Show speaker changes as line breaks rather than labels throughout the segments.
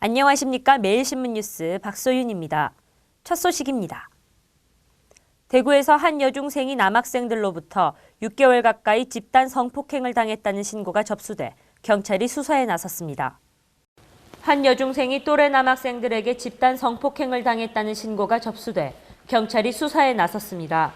안녕하십니까. 매일신문 뉴스 박소윤입니다. 첫 소식입니다. 대구에서 한 여중생이 남학생들로부터 6개월 가까이 집단 성폭행을 당했다는 신고가 접수돼 경찰이 수사에 나섰습니다. 한 여중생이 또래 남학생들에게 집단 성폭행을 당했다는 신고가 접수돼 경찰이 수사에 나섰습니다.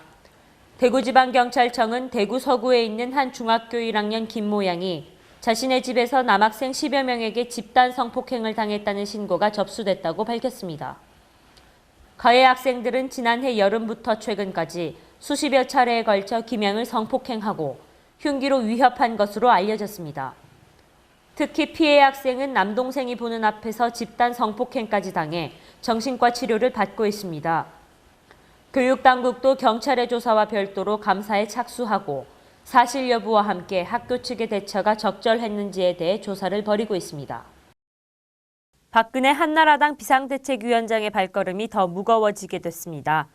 대구지방경찰청은 대구 서구에 있는 한 중학교 1학년 김모 양이 자신의 집에서 남학생 10여 명에게 집단 성폭행을 당했다는 신고가 접수됐다고 밝혔습니다. 가해 학생들은 지난해 여름부터 최근까지 수십여 차례에 걸쳐 김양을 성폭행하고 흉기로 위협한 것으로 알려졌습니다. 특히 피해 학생은 남동생이 보는 앞에서 집단 성폭행까지 당해 정신과 치료를 받고 있습니다. 교육당국도 경찰의 조사와 별도로 감사에 착수하고 사실 여부와 함께 학교 측의 대처가 적절했는지에 대해 조사를 벌이고 있습니다. 박근혜 한나라당 비상대책위원장의 발걸음이 더 무거워지게 됐습니다.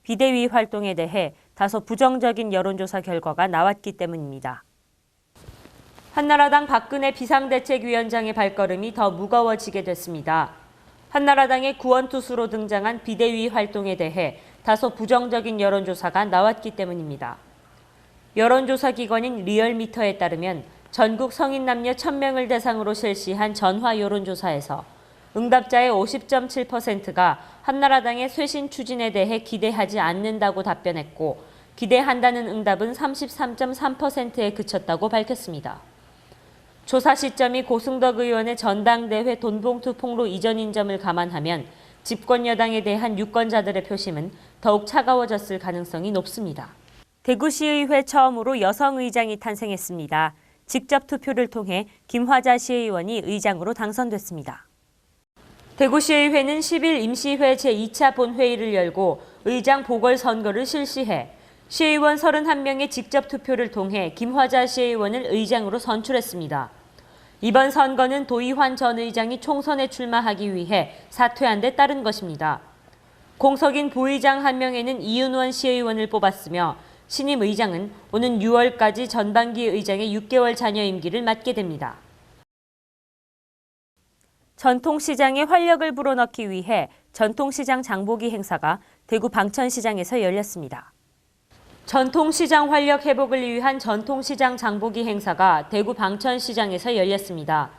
비대위 활동에 대해 다소 부정적인 여론조사 결과가 나왔기 때문입니다. 한나라당 박근혜 비상대책위원장의 발걸음이 더 무거워지게 됐습니다. 한나라당의 구원투수로 등장한 비대위 활동에 대해 다소 부정적인 여론조사가 나왔기 때문입니다. 여론조사 기관인 리얼미터에 따르면 전국 성인 남녀 1000명을 대상으로 실시한 전화 여론조사에서 응답자의 50.7%가 한나라당의 쇄신 추진에 대해 기대하지 않는다고 답변했고 기대한다는 응답은 33.3%에 그쳤다고 밝혔습니다. 조사 시점이 고승덕 의원의 전당대회 돈봉투 폭로 이전인 점을 감안하면 집권 여당에 대한 유권자들의 표심은 더욱 차가워졌을 가능성이 높습니다. 대구시의회 처음으로 여성 의장이 탄생했습니다. 직접 투표를 통해 김화자 시의원이 의장으로 당선됐습니다. 대구시의회는 10일 임시회 제2차 본회의를 열고 의장 보궐선거를 실시해 시의원 31명의 직접 투표를 통해 김화자 시의원을 의장으로 선출했습니다. 이번 선거는 도의환 전 의장이 총선에 출마하기 위해 사퇴한 데 따른 것입니다. 공석인 부의장 1명에는 이윤원 시의원을 뽑았으며 신임 의장은 오는 6월까지 전반기 의장의 6개월 잔여 임기를 맡게 됩니다. 전통시장에 활력을 불어넣기 위해 전통시장 장보기 행사가 대구 방천시장에서 열렸습니다. 전통시장 활력 회복을 위한 전통시장 장보기 행사가 대구 방천시장에서 열렸습니다.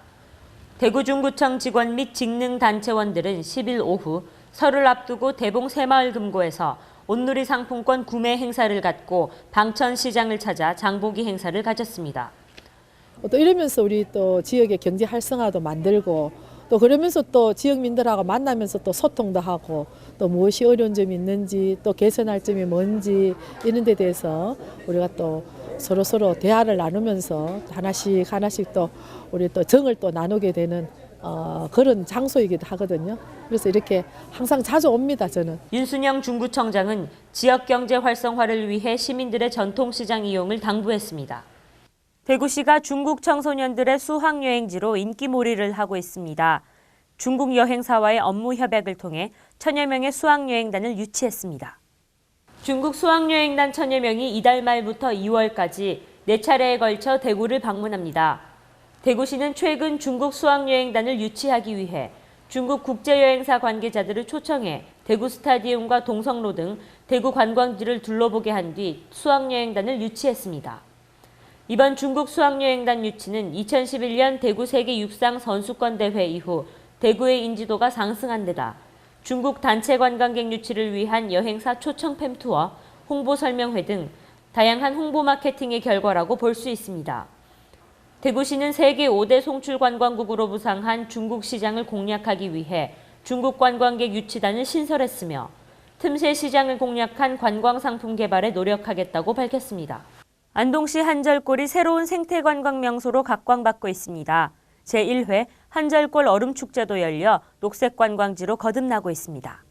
대구중구청 직원 및 직능단체원들은 10일 오후 설을 앞두고 대봉 새마을금고에서 온누리 상품권 구매 행사를 갖고 방천시장을 찾아 장보기 행사를 가졌습니다.
또 이러면서 우리 또 지역의 경제 활성화도 만들고 또 그러면서 또 지역민들하고 만나면서 또 소통도 하고 또 무엇이 어려운 점이 있는지 또 개선할 점이 뭔지 이런 데 대해서 우리가 또 서로 대화를 나누면서 하나씩 또 우리 또 정을 또 나누게 되는 그런 장소이기도 하거든요. 그래서 이렇게 항상 자주 옵니다, 저는.
윤순영 중구청장은 지역 경제 활성화를 위해 시민들의 전통시장 이용을 당부했습니다. 대구시가 중국 청소년들의 수학여행지로 인기몰이를 하고 있습니다. 중국 여행사와의 업무 협약을 통해 1000여 명의 수학여행단을 유치했습니다. 중국 수학여행단 1000여 명이 이달 말부터 2월까지 4차례에 걸쳐 대구를 방문합니다. 대구시는 최근 중국 수학여행단을 유치하기 위해 중국 국제여행사 관계자들을 초청해 대구 스타디움과 동성로 등 대구 관광지를 둘러보게 한 뒤 수학여행단을 유치했습니다. 이번 중국 수학여행단 유치는 2011년 대구 세계육상 선수권대회 이후 대구의 인지도가 상승한 데다 중국 단체 관광객 유치를 위한 여행사 초청 팸투어, 홍보 설명회 등 다양한 홍보 마케팅의 결과라고 볼 수 있습니다. 대구시는 세계 5대 송출 관광국으로 부상한 중국 시장을 공략하기 위해 중국 관광객 유치단을 신설했으며 틈새 시장을 공략한 관광상품 개발에 노력하겠다고 밝혔습니다. 안동시 한절골이 새로운 생태관광 명소로 각광받고 있습니다. 제1회 한절골 얼음축제도 열려 녹색관광지로 거듭나고 있습니다.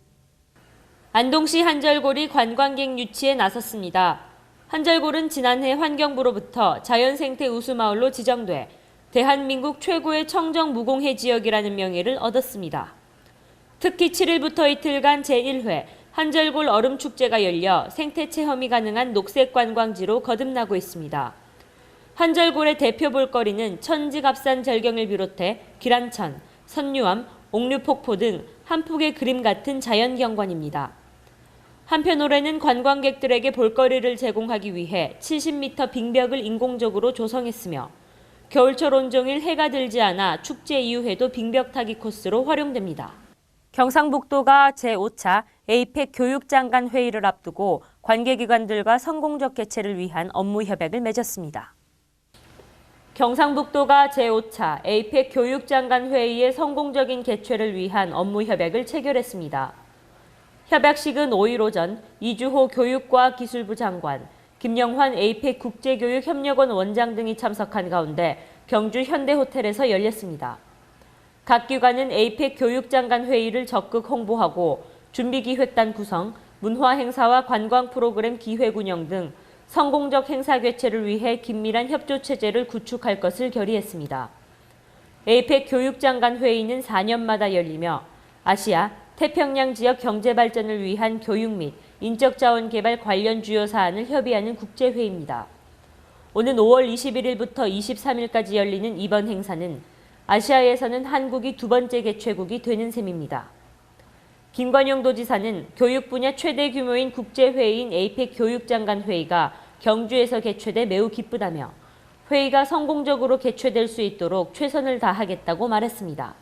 안동시 한절골이 관광객 유치에 나섰습니다. 한절골은 지난해 환경부로부터 자연생태 우수마을로 지정돼 대한민국 최고의 청정무공해 지역이라는 명예를 얻었습니다. 특히 7일부터 이틀간 제1회 한절골 얼음축제가 열려 생태 체험이 가능한 녹색 관광지로 거듭나고 있습니다. 한절골의 대표 볼거리는 천지갑산 절경을 비롯해 기란천, 선유암, 옥류폭포 등 한 폭의 그림 같은 자연경관입니다. 한편 올해는 관광객들에게 볼거리를 제공하기 위해 70m 빙벽을 인공적으로 조성했으며 겨울철 온종일 해가 들지 않아 축제 이후에도 빙벽 타기 코스로 활용됩니다. 경상북도가 제5차 에이펙 교육장관 회의를 앞두고 관계기관들과 성공적 개최를 위한 업무 협약을 맺었습니다. 경상북도가 제5차 에이펙 교육장관 회의의 성공적인 개최를 위한 업무 협약을 체결했습니다. 협약식은 5일 오전 이주호 교육과기술부 장관, 김영환 에이펙 국제교육협력원 원장 등이 참석한 가운데 경주 현대호텔에서 열렸습니다. 각 기관은 에이펙 교육장관 회의를 적극 홍보하고 준비기획단 구성, 문화행사와 관광 프로그램 기획 운영 등 성공적 행사 개최를 위해 긴밀한 협조체제를 구축할 것을 결의했습니다. 에이펙 교육장관 회의는 4년마다 열리며 아시아, 태평양 지역 경제 발전을 위한 교육 및 인적자원 개발 관련 주요 사안을 협의하는 국제회의입니다. 오는 5월 21일부터 23일까지 열리는 이번 행사는 아시아에서는 한국이 두 번째 개최국이 되는 셈입니다. 김관용 도지사는 교육 분야 최대 규모인 국제회의인 에이펙 교육장관 회의가 경주에서 개최돼 매우 기쁘다며 회의가 성공적으로 개최될 수 있도록 최선을 다하겠다고 말했습니다.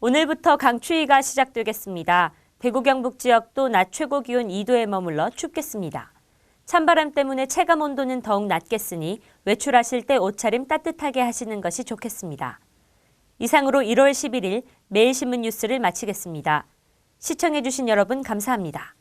오늘부터 강추위가 시작되겠습니다. 대구 경북 지역도 낮 최고 기온 2도에 머물러 춥겠습니다. 찬바람 때문에 체감 온도는 더욱 낮겠으니 외출하실 때 옷차림 따뜻하게 하시는 것이 좋겠습니다. 이상으로 1월 11일 매일신문 뉴스를 마치겠습니다. 시청해주신 여러분 감사합니다.